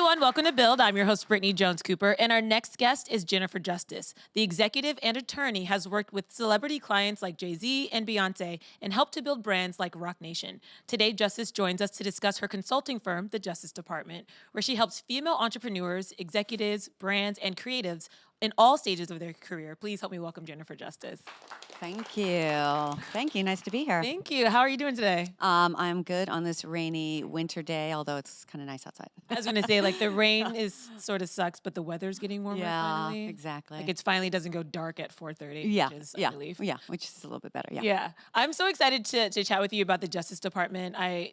everyone, welcome to Build. I'm your host, Brittany Jones-Cooper, and our next guest is Jennifer Justice. The executive and attorney has worked with celebrity clients like Jay-Z and Beyonce and helped to build brands like Roc Nation. Today, Justice joins us to discuss her consulting firm, the Justice Department, where she helps female entrepreneurs, executives, brands, and creatives in all stages of their career. Please help me welcome Jennifer Justice. Thank you. Thank you. Nice to be here. Thank you. How are you doing today? I'm good on this rainy winter day, although it's kind of nice outside. I was going to say, like, the rain is sort of sucks, but the weather's getting warmer finally. Yeah, exactly. Like, it's finally doesn't go dark at 4:30, Yeah, which is a yeah, relief. yeah, which is a little bit better. Yeah. Yeah. I'm so excited to chat with you about the Justice Department. I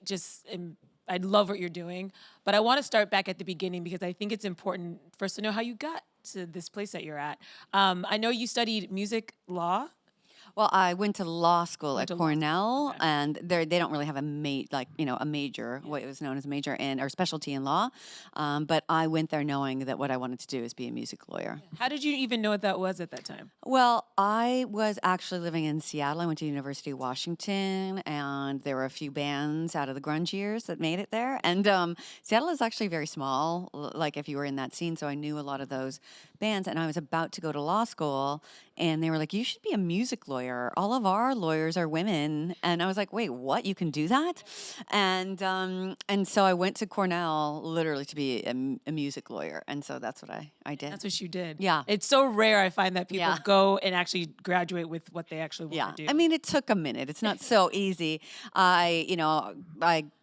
love what you're doing, but I want to start back at the beginning because I think it's important for us to know how you got to this place that you're at. I know you studied music law. Well, I went to law school Went at to law school, Cornell, okay. and they don't really have a major, what was known as a major in or specialty in law. But I went there knowing that what I wanted to do is be a music lawyer. How did you even know what that was at that time? Well, I was actually living in Seattle. I went to University of Washington, and there were a few bands out of the grunge years that made it there. And Seattle is actually very small, like if you were in that scene. So I knew a lot of those bands, and I was about to go to law school, and they were like, "You should be a music lawyer. All of our lawyers are women." And I was like, "Wait, what? You can do that?" And so I went to Cornell literally to be a music lawyer, and so that's what I did. That's what you did. Yeah. It's so rare I find that people Yeah. go and actually graduate with what they actually want to do. I mean, it took a minute. It's not so easy. I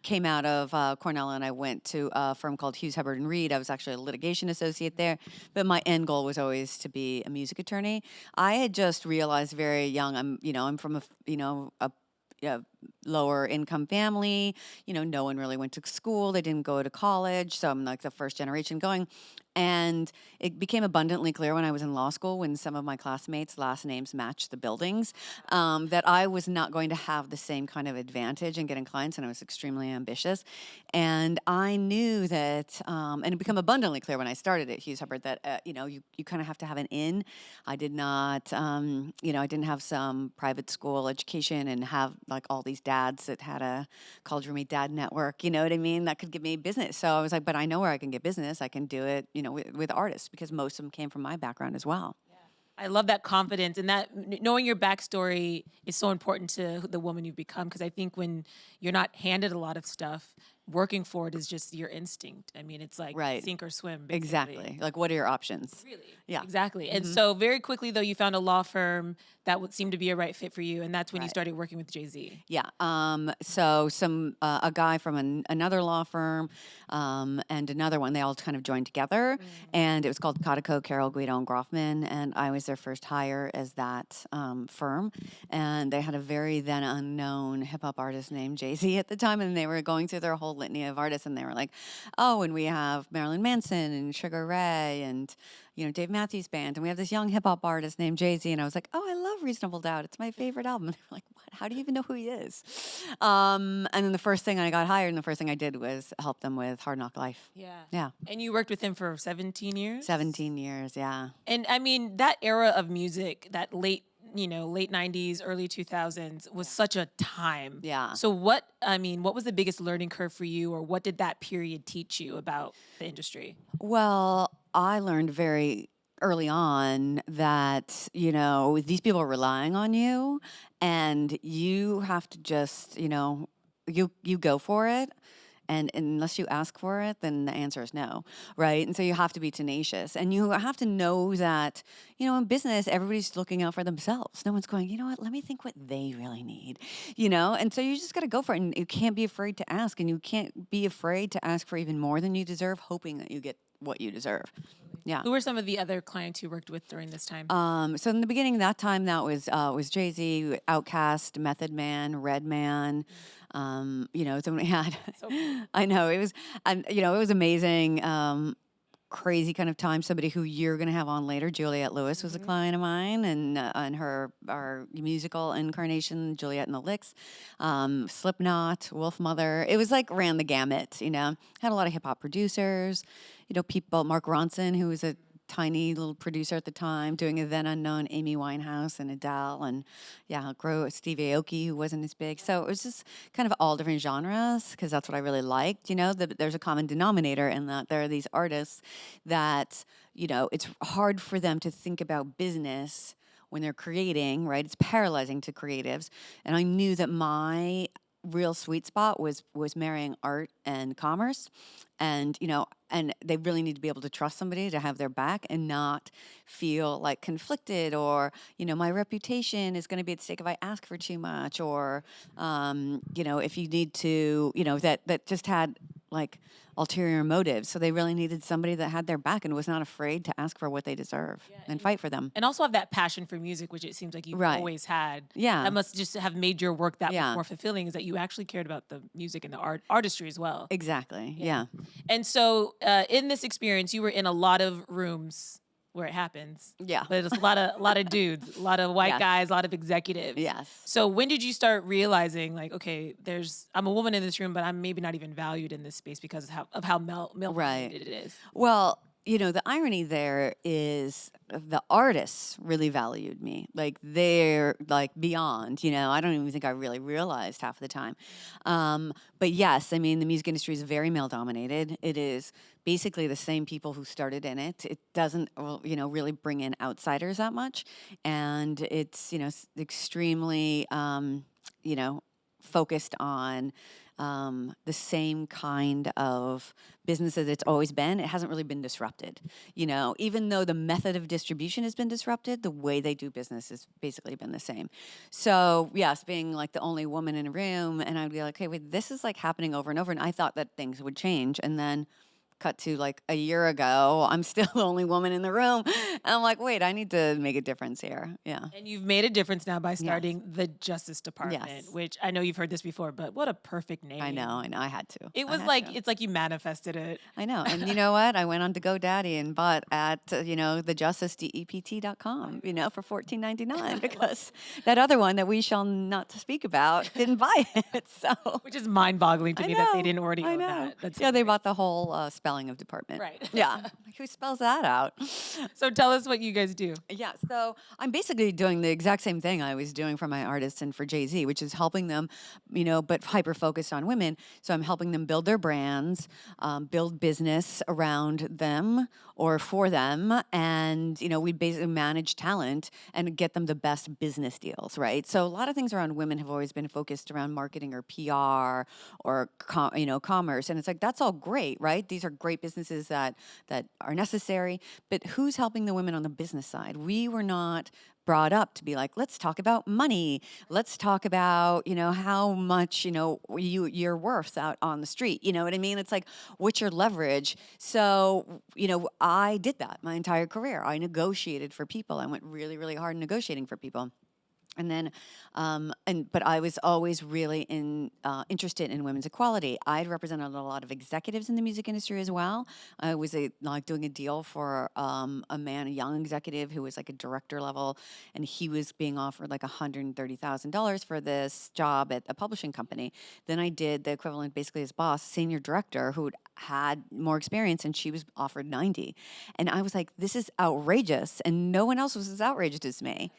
came out of Cornell and I went to a firm called Hughes Hubbard and Reed. I was actually a litigation associate there, but my end goal was always to be a music attorney. I had just realized very young. I'm from a lower income family. No one really went to school. They didn't go to college, so I'm like the first generation going. And it became abundantly clear when I was in law school, when some of my classmates' last names matched the buildings, that I was not going to have the same kind of advantage in getting clients, and I was extremely ambitious. And I knew that, and it became abundantly clear when I started at Hughes Hubbard that, you kind of have to have an in. I did not, I didn't have some private school education and have like all these dads that had a college roommate dad network, you know what I mean? That could give me business. So I was like, but I know where I can get business. I can do it, with artists, because most of them came from my background as well. I love that confidence, and that knowing your backstory is so important to the woman you've become, because I think when you're not handed a lot of stuff, working for it is just your instinct. I mean, it's like sink or swim, basically. Exactly. Like, what are your options? Really? Yeah. Exactly. And so very quickly, though, you found a law firm that would seem to be a right fit for you, and that's when you started working with Jay-Z. Yeah. So a guy from another law firm and another one, they all kind of joined together, and it was called Cotico, Carroll, Guido, and Groffman, and I was their first hire as that firm. And they had a very then unknown hip hop artist named Jay-Z at the time, and they were going through their whole litany of artists, and they were like, "Oh, and we have Marilyn Manson and Sugar Ray and Dave Matthews Band, and we have this young hip hop artist named Jay-Z." And I was like, "Oh, I love Reasonable Doubt. It's my favorite album." And they were like, "What? How do you even know who he is?" And then the first thing I got hired, and the first thing I did was help them with Hard Knock Life. Yeah. And you worked with him for 17 years? 17 years, yeah. And I mean, that era of music, that late 90s, early 2000s was such a time. Yeah. So what was the biggest learning curve for you, or what did that period teach you about the industry? Well, I learned very early on that, these people are relying on you, and you have to just, you go for it. And unless you ask for it, then the answer is no, right? And so you have to be tenacious. And you have to know that, in business, everybody's looking out for themselves. No one's going, "You know what, let me think what they really need," And so you just got to go for it. And you can't be afraid to ask. And you can't be afraid to ask for even more than you deserve, hoping that you get what you deserve. Yeah. Who were some of the other clients you worked with during this time? So in the beginning, that was Jay-Z, Outkast, Method Man, Redman. Then we had, So cool. I know it was amazing. Crazy kind of time. Somebody who you're going to have on later, Juliette Lewis, was a client of mine, and our musical incarnation, Juliette and the Licks, Slipknot, Wolf Mother. It was like ran the gamut. Had a lot of hip hop producers. People, Mark Ronson, who was a tiny little producer at the time, doing a then unknown Amy Winehouse and Adele, and Steve Aoki, who wasn't as big. So it was just kind of all different genres, because that's what I really liked. There's a common denominator in that there are these artists that, it's hard for them to think about business when they're creating, right? It's paralyzing to creatives. And I knew that my real sweet spot was marrying art and commerce. And, and they really need to be able to trust somebody to have their back and not feel like conflicted, or, my reputation is going to be at stake if I ask for too much, or, if you need to, that just had like ulterior motives. So they really needed somebody that had their back and was not afraid to ask for what they deserve and fight for them. And also have that passion for music, which it seems like you've always had. Yeah. That must just have made your work that much more fulfilling, is that you actually cared about the music and the artistry as well. Exactly. Yeah. And so in this experience, you were in a lot of rooms where it happens. Yeah. But it's a lot of dudes, a lot of white guys, a lot of executives. Yes. So when did you start realizing, like, okay, I'm a woman in this room, but I'm maybe not even valued in this space because of how male-dominated it is? Well, the irony there is the artists really valued me. Like, they're like beyond, I don't even think I really realized half the time. But yes, I mean, the music industry is very male dominated. It is basically the same people who started in it. It doesn't, really bring in outsiders that much. And it's, extremely, focused on the same kind of business as it's always been. It hasn't really been disrupted. Even though the method of distribution has been disrupted, the way they do business has basically been the same. So yes, being like the only woman in a room, and I'd be like, okay, wait, this is like happening over and over. And I thought that things would change. And then cut to like a year ago, I'm still the only woman in the room. And I'm like, wait, I need to make a difference here. Yeah. And you've made a difference now by starting the Justice Department, which I know you've heard this before, but what a perfect name. I know. I had to. It was like, it's like you manifested it. I know. And you know what? I went on to GoDaddy and bought at, thejusticedept.com, for $14.99, because that other one that we shall not speak about didn't buy it. So, which is mind-boggling to me that they didn't already own that. That's they bought the whole spelling of department. Right. Yeah. Who spells that out? So tell us what you guys do. Yeah. So I'm basically doing the exact same thing I was doing for my artists and for Jay-Z, which is helping them, but hyper-focused on women. So I'm helping them build their brands, build business around them or for them. And, we basically manage talent and get them the best business deals, right? So a lot of things around women have always been focused around marketing or PR or, commerce. And it's like, that's all great, right? These are great businesses that are necessary. But who's helping the women on the business side? We were not brought up to be like, let's talk about money. Let's talk about, how much, you're worth out on the street. You know what I mean? It's like, what's your leverage? So, I did that my entire career. I negotiated for people. I went really, really hard negotiating for people. And then, but I was always really interested in women's equality. I'd represented a lot of executives in the music industry as well. I was doing a deal for a young executive who was like a director level, and he was being offered like $130,000 for this job at a publishing company. Then I did the equivalent, basically his boss, senior director, who had more experience, and she was offered 90. And I was like, this is outrageous, and no one else was as outrageous as me.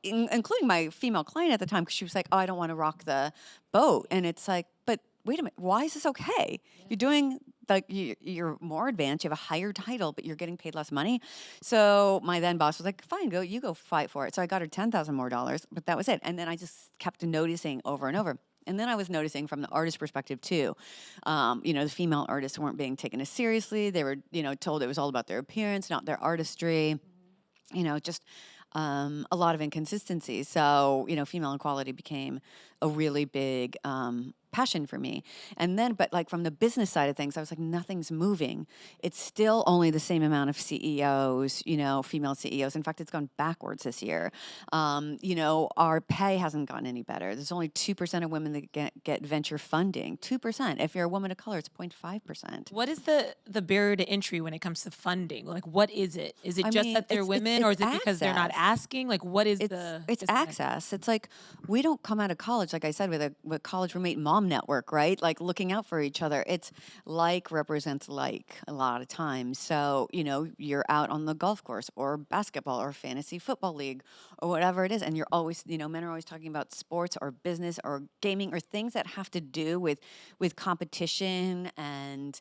Including my female client at the time, because she was like, oh, I don't want to rock the boat. And it's like, but wait a minute, why is this okay? Yeah. You're doing, like, you're more advanced, you have a higher title, but you're getting paid less money. So my then boss was like, fine, you go fight for it. So I got her $10,000 more, but that was it. And then I just kept noticing over and over. And then I was noticing from the artist perspective too, the female artists weren't being taken as seriously. They were, told it was all about their appearance, not their artistry, just a lot of inconsistencies. So, female equality became a really big passion for me. And then, but like from the business side of things, I was like, nothing's moving. It's still only the same amount of CEOs, female CEOs. In fact, it's gone backwards this year. Our pay hasn't gotten any better. There's only 2% of women that get venture funding. 2%. If you're a woman of color, it's 0.5%. What is the barrier to entry when it comes to funding? Like, what is it? Is it just that they're women, or is it because they're not asking? Like, what is It's access. It's like, we don't come out of college, like I said, with a college roommate mom mom network, right? Like looking out for each other. It's like represents like a lot of times. So, you're out on the golf course or basketball or fantasy football league or whatever it is. And you're always, men are always talking about sports or business or gaming or things that have to do with competition and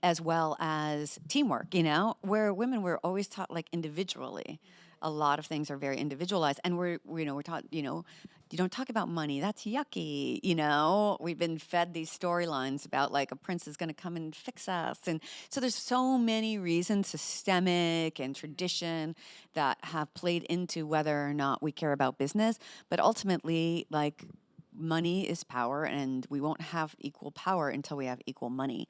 as well as teamwork, where women were always taught like individually. A lot of things are very individualized, and we're taught, you don't talk about money. That's yucky. We've been fed these storylines about like a prince is going to come and fix us. And so there's so many reasons, systemic and tradition, that have played into whether or not we care about business. But ultimately, like, money is power, and we won't have equal power until we have equal money.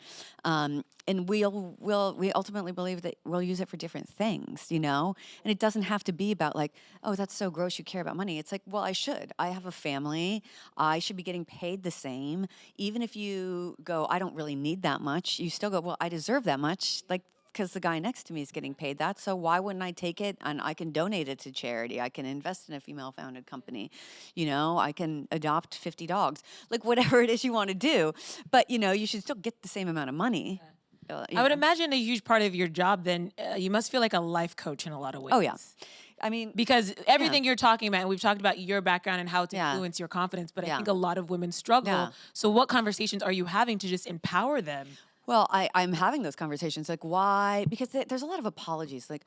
And we ultimately believe that we'll use it for different things, And it doesn't have to be about like, oh, that's so gross, you care about money. It's like, well, I should. I have a family. I should be getting paid the same. Even if you go, I don't really need that much, you still go, well, I deserve that much. Like, because the guy next to me is getting paid that. So why wouldn't I take it? And I can donate it to charity. I can invest in a female-founded company. I can adopt 50 dogs. Like whatever it is you want to do. But, you should still get the same amount of money. I would imagine a huge part of your job then, you must feel like a life coach in a lot of ways. Oh, yeah. I mean, because everything you're talking about, and we've talked about your background and how it's Yeah. influenced your confidence, but I Yeah. think a lot of women struggle. Yeah. So what conversations are you having to just empower them? Well, I'm having those conversations. Like, why? Because there's a lot of apologies. Like,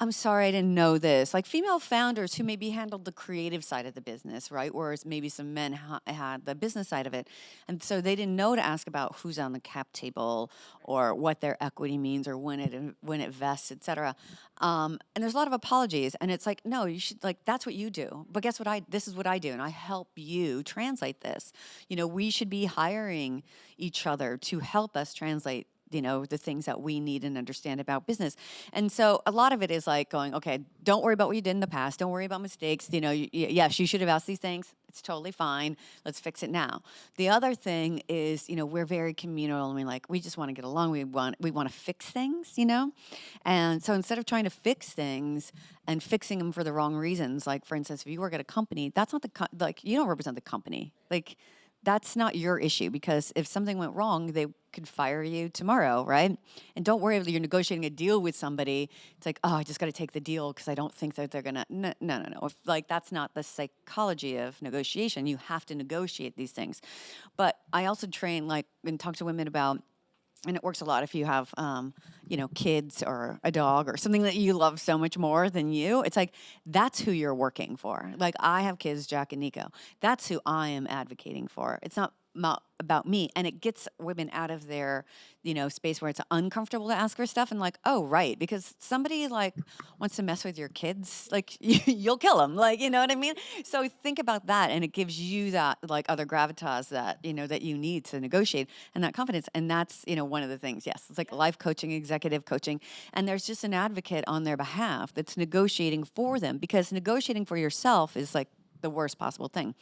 I'm sorry, I didn't know this. Like female founders who maybe handled the creative side of the business, right? Whereas maybe some men had the business side of it. And so they didn't know to ask about who's on the cap table or what their equity means or when it vests, et cetera. And there's a lot of apologies. And it's like, no, you should, like, that's what you do. But guess what? This is what I do. And I help you translate this. We should be hiring each other to help us translate the things that we need and understand about business. And so a lot of it is like going, okay, don't worry about what you did in the past. Don't worry about mistakes. Yes, you should have asked these things. It's totally fine. Let's fix it now. The other thing is, we're very communal, and we just want to get along. We want to fix things, And so instead of trying to fix things and fixing them for the wrong reasons, like for instance, if you work at a company, that's not you don't represent the company. Like, that's not your issue, because if something went wrong, they could fire you tomorrow, right? And don't worry if you're negotiating a deal with somebody. It's like, oh, I just got to take the deal because I don't think that they're gonna. No. That's not the psychology of negotiation. You have to negotiate these things. But I also train and talk to women about. And it works a lot if you have, kids or a dog or something that you love so much more than you. It's like, that's who you're working for. Like, I have kids, Jack and Nico. That's who I am advocating for. It's not about me. And it gets women out of their, space where it's uncomfortable to ask her stuff. And like, oh, right. Because somebody wants to mess with your kids, you'll kill them. You know what I mean? So think about that. And it gives you that other gravitas that, that you need to negotiate and that confidence. And that's, one of the things. Yes. It's like life coaching, executive coaching. And there's just an advocate on their behalf that's negotiating for them, because negotiating for yourself is like the worst possible thing.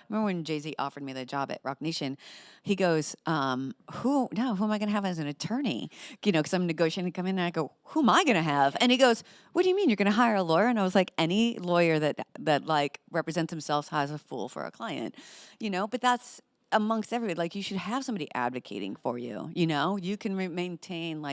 Remember when Jay-Z offered me the job at Roc Nation? He goes, who am I going to have as an attorney? Because I'm negotiating to come in, and I go, who am I going to have? And he goes, what do you mean you're going to hire a lawyer? And I was like, any lawyer that represents himself as a fool for a client, but that's amongst everybody. You should have somebody advocating for you. You can maintain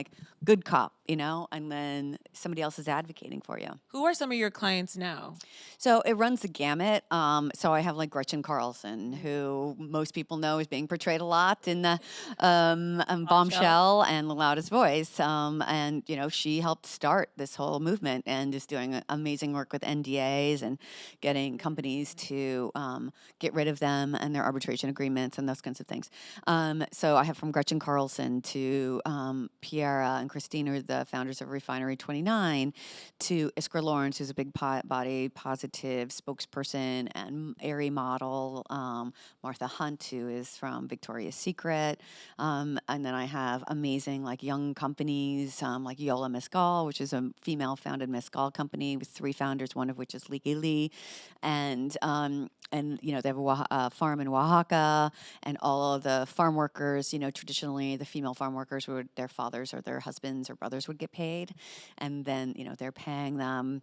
good cop, and then somebody else is advocating for you. Who are some of your clients now? So it runs the gamut. So I have Gretchen Carlson, who most people know is being portrayed a lot in the Bombshell and The Loudest Voice. And she helped start this whole movement and is doing amazing work with NDAs and getting companies to get rid of them and their arbitration agreements and those kinds of things. So I have from Gretchen Carlson to Piera and Christine, who are the founders of Refinery 29, to Iskra Lawrence, who's a big body positive spokesperson and airy model, Martha Hunt, who is from Victoria's Secret, and then I have amazing young companies like Yola Mezcal, which is a female-founded mezcal company with 3 founders, one of which is Liki Lee, and they have a farm in Oaxaca, and all of the farm workers, traditionally the female farm workers would, their fathers or their husbands or brothers would get paid, and then, they're paying them.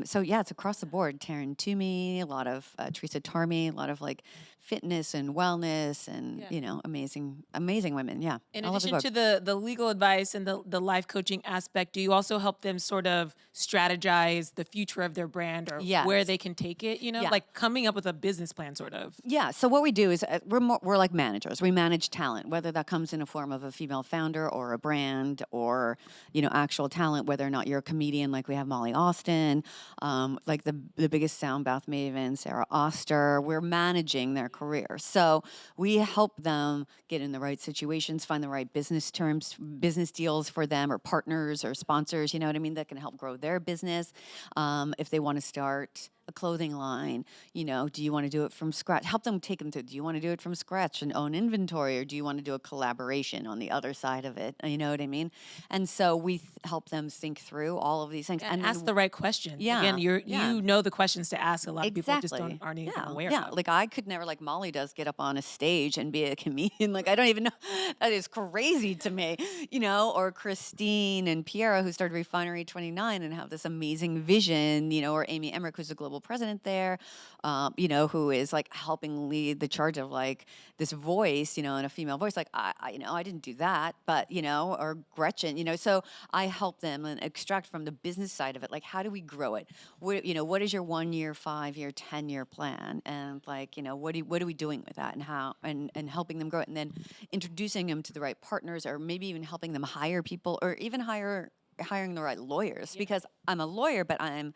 So yeah, it's across the board. Taryn Toomey, a lot of Teresa Tarmy, a lot of like fitness and wellness, and amazing, amazing women. Yeah, In all of the addition above. to the legal advice and the life coaching aspect, do you also help them sort of strategize the future of their brand or where Yes. they can take it? Yeah. Like coming up with a business plan, sort of. Yeah. So what we do is we're like managers. We manage talent, whether that comes in a form of a female founder or a brand or actual talent. Whether or not you're a comedian, like we have Molly Austin, like the biggest sound bath maven, Sarah Oster. We're managing their career, so we help them get in the right situations, find the right business terms, business deals for them, or partners or sponsors. You know what I mean? That can help grow their business. If they want to start a clothing line, do you want to do it from scratch? Help them take them to, do you want to do it from scratch and own inventory, or do you want to do a collaboration on the other side of it? You know what I mean? And so we help them think through all of these things. And ask the right questions. Yeah, Again, yeah. you know the questions to ask. A lot of people just Exactly. aren't even aware Yeah. of. Like I could never, like Molly does, get up on a stage and be a comedian. Like I don't even know. That is crazy to me, or Christine and Piera, who started Refinery 29 and have this amazing vision, or Amy Emmerich, who's the global president there, who is like helping lead the charge of like this voice, and a female voice. Like I didn't do that, but or Gretchen, so I help them and extract from the business side of it. Like, how do we grow it? What is your 1 year, 5 year, 10-year plan? And like, what are we doing with that, and how, and helping them grow it, and then introducing them to the right partners, or maybe even helping them hire people, or even hiring the right lawyers. Because I'm a lawyer, but I'm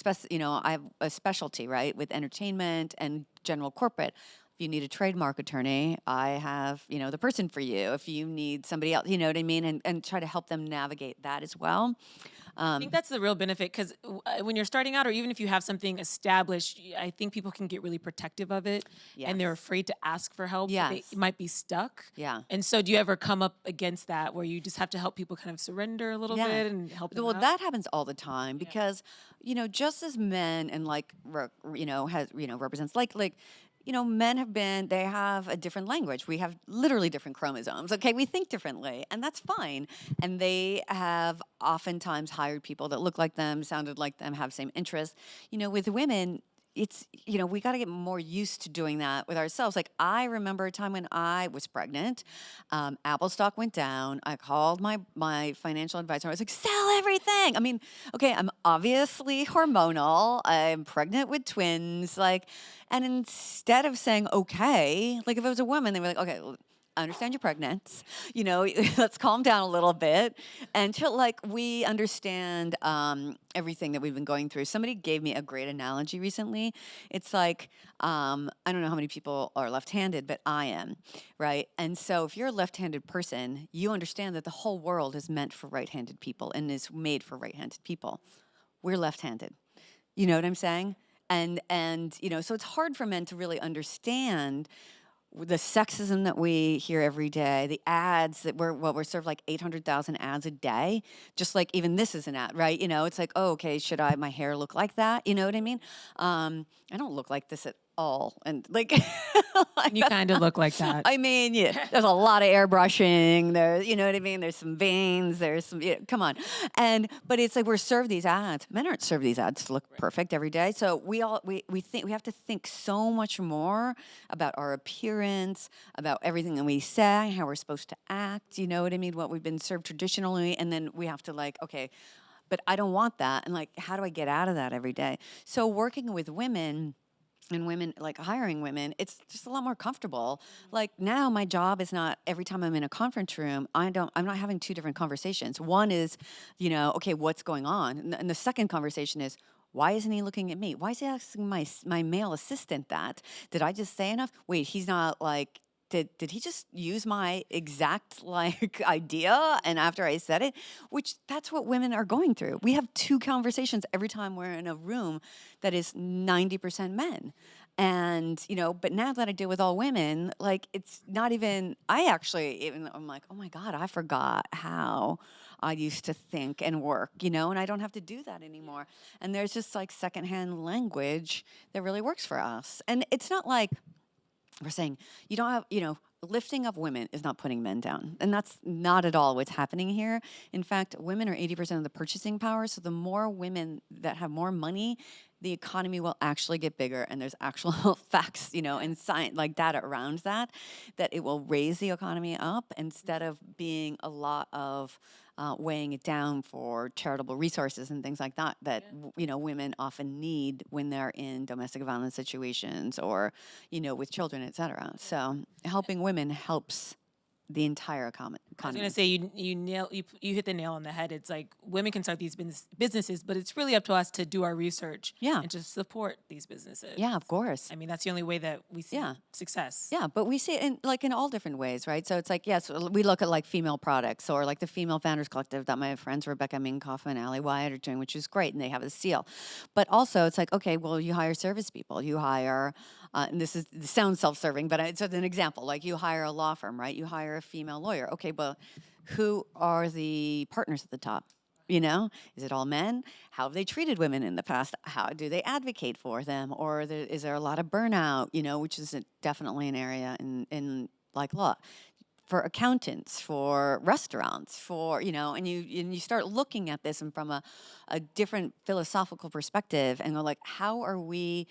I have a specialty, right, with entertainment and general corporate. If you need a trademark attorney, I have, the person for you. If you need somebody else, you know what I mean? And try to help them navigate that as well. I think that's the real benefit, because when you're starting out, or even if you have something established, I think people can get really protective of it, and they're Yes. afraid to ask for help. Yes. They might be stuck. Yeah. And so, do you ever come up against that where you just have to help people kind of surrender a little bit and help them Well, out? that happens all the time because, just as men and like, represents like, men they have a different language. We have literally different chromosomes. Okay. We think differently, and that's fine. And they have oftentimes hired people that look like them, sounded like them, have same interests. With women, it's, we got to get more used to doing that with ourselves. Like I remember a time when I was pregnant, Apple stock went down. I called my financial advisor. I was like, sell everything. I mean, okay, I'm obviously hormonal. I'm pregnant with twins. Like, and instead of saying, okay, like if it was a woman, they were like, okay, I understand you're pregnant. Let's calm down a little bit. Until like we understand everything that we've been going through. Somebody gave me a great analogy recently. It's like, I don't know how many people are left-handed, but I am, right? And so if you're a left-handed person, you understand that the whole world is meant for right-handed people and is made for right-handed people. We're left-handed. You know what I'm saying? And so it's hard for men to really understand the sexism that we hear every day, the ads that we're served like 800,000 ads a day. Just like even this is an ad, right? It's like, oh, okay, should my hair look like that? You know what I mean? I don't look like this at all. And like, You kind of look like that. I mean, there's a lot of airbrushing. There's, you know what I mean? There's some veins. There's some, come on. But it's like we're served these ads. Men aren't served these ads to look perfect every day. So we think we have to think so much more about our appearance, about everything that we say, how we're supposed to act. You know what I mean? What we've been served traditionally, and then we have to like, okay, but I don't want that. And like, how do I get out of that every day? So working with women. And women, like hiring women, it's just a lot more comfortable. Like now my job is not every time I'm in a conference room, I'm not having two different conversations. One is, okay, what's going on? And the second conversation is, why isn't he looking at me? Why is he asking my male assistant that? Did I just say enough? Wait, he's not like, did he just use my exact like idea? And after I said it, which that's what women are going through. We have two conversations every time we're in a room that is 90% men. And, but now that I deal with all women, like it's not even, I'm like, oh my God, I forgot how I used to think and work, and I don't have to do that anymore. And there's just like secondhand language that really works for us. And it's not like, we're saying you don't have, lifting up women is not putting men down. And that's not at all what's happening here. In fact, women are 80% of the purchasing power. So the more women that have more money, the economy will actually get bigger. And there's actual facts, and science, like data around that it will raise the economy up instead of being a lot of weighing it down for charitable resources and things like that women often need when they're in domestic violence situations or with children, et cetera. So helping women helps the entire economy. I was gonna say you hit the nail on the head. It's like women can start these businesses, but it's really up to us to do our research and to support these businesses. Yeah, of course. I mean, that's the only way that we see success. Yeah, but we see it in all different ways, right? So it's like, yes, we look at like female products or like the Female Founders Collective that my friends Rebecca Minkoff and Allie Wyatt are doing, which is great, and they have a seal. But also it's like, okay, well, you hire service people, you hire, and this sounds self-serving, but it's an example. Like you hire a law firm, right? You hire a female lawyer. Okay, well, who are the partners at the top? Is it all men? How have they treated women in the past? How do they advocate for them? Or is there a lot of burnout, which is definitely an area in like law. For accountants, for restaurants, and you start looking at this and from a different philosophical perspective and go like, how are we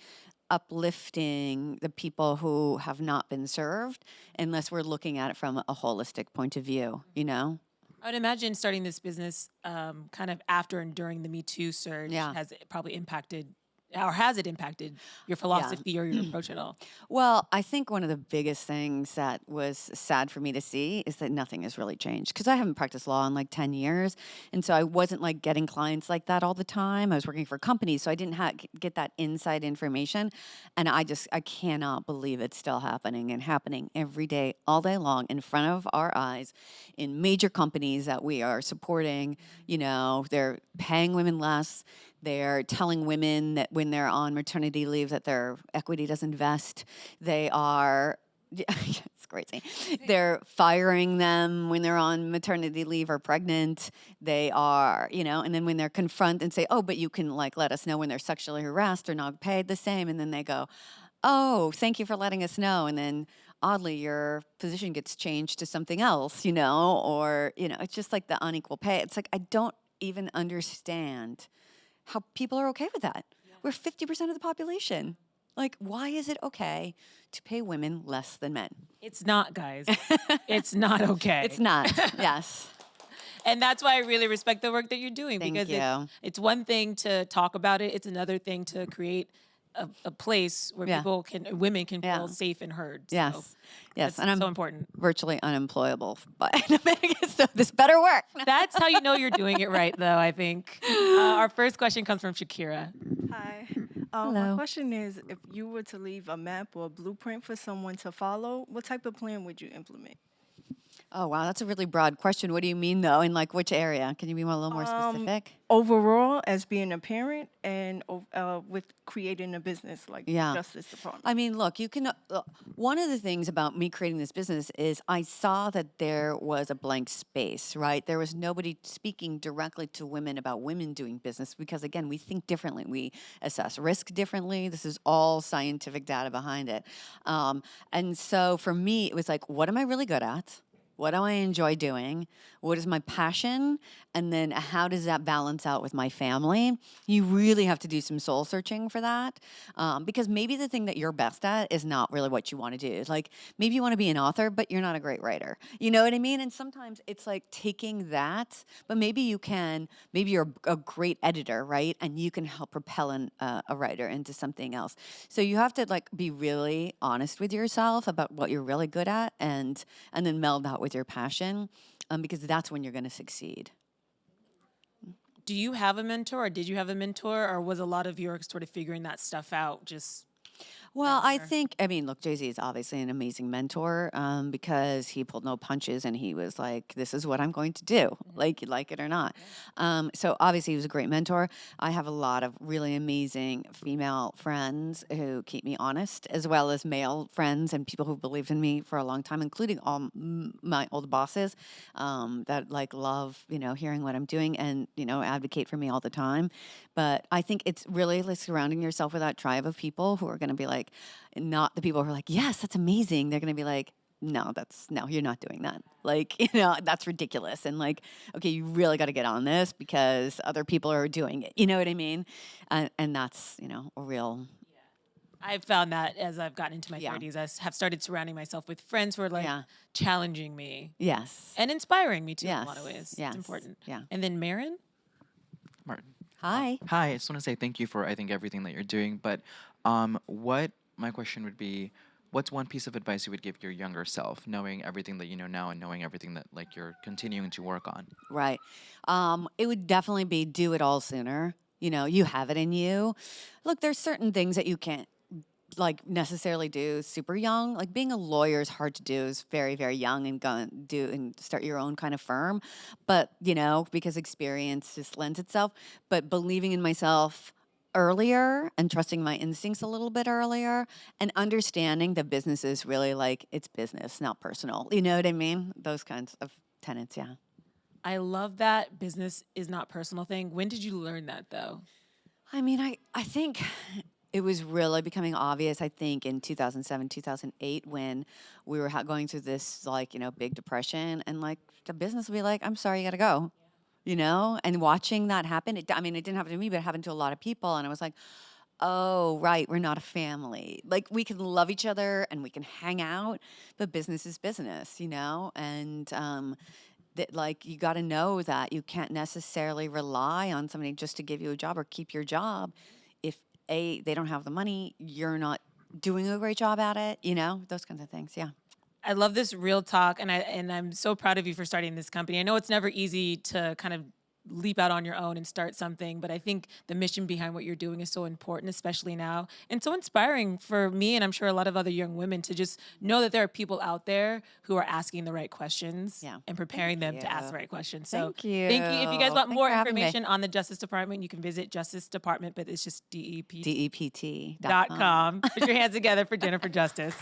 uplifting the people who have not been served unless we're looking at it from a holistic point of view, I would imagine starting this business kind of after and during the Me Too surge has probably impacted, or has it impacted your philosophy or your approach at all? Well, I think one of the biggest things that was sad for me to see is that nothing has really changed because I haven't practiced law in like 10 years. And so I wasn't like getting clients like that all the time. I was working for companies, so I didn't get that inside information. And I cannot believe it's still happening and happening every day, all day long in front of our eyes in major companies that we are supporting. They're paying women less. They're telling women that when they're on maternity leave that their equity doesn't vest. They are, it's crazy. They're firing them when they're on maternity leave or pregnant. They are, and then when they're confronted and say, oh, but you can like let us know when they're sexually harassed or not paid the same. And then they go, oh, thank you for letting us know. And then oddly, your position gets changed to something else, or, it's just like the unequal pay. It's like, I don't even understand how people are okay with that. We're 50% of the population. Like, why is it okay to pay women less than men? It's not, guys. It's not okay. It's not, yes. And that's why I really respect the work that you're doing. Thank because you. It's one thing to talk about it. It's another thing to create a place where women can feel safe and heard. Yes. So yes. And I'm so important. Virtually unemployable, but so this better work. That's how you know you're doing it right, though, I think. Our first question comes from Shakira. Hi. Hello. My question is, if you were to leave a map or a blueprint for someone to follow, what type of plan would you implement? Oh, wow. That's a really broad question. What do you mean, though? In like which area? Can you be a little more specific? Overall, as being a parent and with creating a business like Justice Dept. I mean, look, you can. One of the things about me creating this business is I saw that there was a blank space, right? There was nobody speaking directly to women about women doing business because, again, we think differently. We assess risk differently. This is all scientific data behind it. And so for me, it was like, what am I really good at? What do I enjoy doing? What is my passion? And then how does that balance out with my family? You really have to do some soul searching for that because maybe the thing that you're best at is not really what you want to do. It's like maybe you want to be an author, but you're not a great writer. You know what I mean? And sometimes it's like taking that, but maybe you're a great editor, right? And you can help propel a writer into something else. So you have to like be really honest with yourself about what you're really good at and then meld that with your passion because that's when you're going to succeed. Do you have a mentor or did you have a mentor or was a lot of your sort of figuring that stuff out just? Well, I mean, look, Jay-Z is obviously an amazing mentor because he pulled no punches and he was like, this is what I'm going to do, like it or not. So obviously he was a great mentor. I have a lot of really amazing female friends who keep me honest, as well as male friends and people who believed in me for a long time, including all my old bosses that like love, hearing what I'm doing and, advocate for me all the time. But I think it's really like surrounding yourself with that tribe of people who are going to be like, like, not the people who are like, yes, that's amazing. They're going to be like, no, you're not doing that. Like, that's ridiculous. And like, okay, you really got to get on this because other people are doing it. You know what I mean? And that's, a real, I've found that as I've gotten into my Yeah. 30s, have started surrounding myself with friends who are like Yeah. challenging me yes. and inspiring me too in a lot of Yes, ways. yes, It's important. yeah. And then Marin? Martin. Hi. Hi, I just want to say thank you for I think everything that you're doing. But what my question would be, what's one piece of advice you would give your younger self, knowing everything that you know now and knowing everything that like you're continuing to work on? Right. It would definitely be do it all sooner. You have it in you. Look, there's certain things that you can't like necessarily do super young. Like being a lawyer is hard to do. Is very, very young and go and do and start your own kind of firm. But, because experience just lends itself. But believing in myself earlier and trusting my instincts a little bit earlier and understanding that business is really like it's business, not personal. You know what I mean? Those kinds of tenets, yeah. I love that business is not personal thing. When did you learn that though? I mean, I think it was really becoming obvious, I think, in 2007, 2008, when we were going through this, like, big depression. And, like, the business would be like, I'm sorry, you got to go, And watching that happen, it didn't happen to me, but it happened to a lot of people. And I was like, oh, right, we're not a family. Like, we can love each other and we can hang out, but business is business, And, that like you got to know that you can't necessarily rely on somebody just to give you a job or keep your job if they don't have the money, you're not doing a great job at it, those kinds of things. Yeah. I love this real talk, and I'm so proud of you for starting this company. I know it's never easy to kind of leap out on your own and start something, but I think the mission behind what you're doing is so important, especially now, and so inspiring for me, and I'm sure a lot of other young women to just know that there are people out there who are asking the right questions Yeah. and preparing them to ask you. the right questions. Thank So thank you. If you guys you. want Thanks more for having me. information on the Justice Department, you can visit Justice Department, but it's just DEPT.com. DEPT.com. Put your hands together for Jennifer Justice.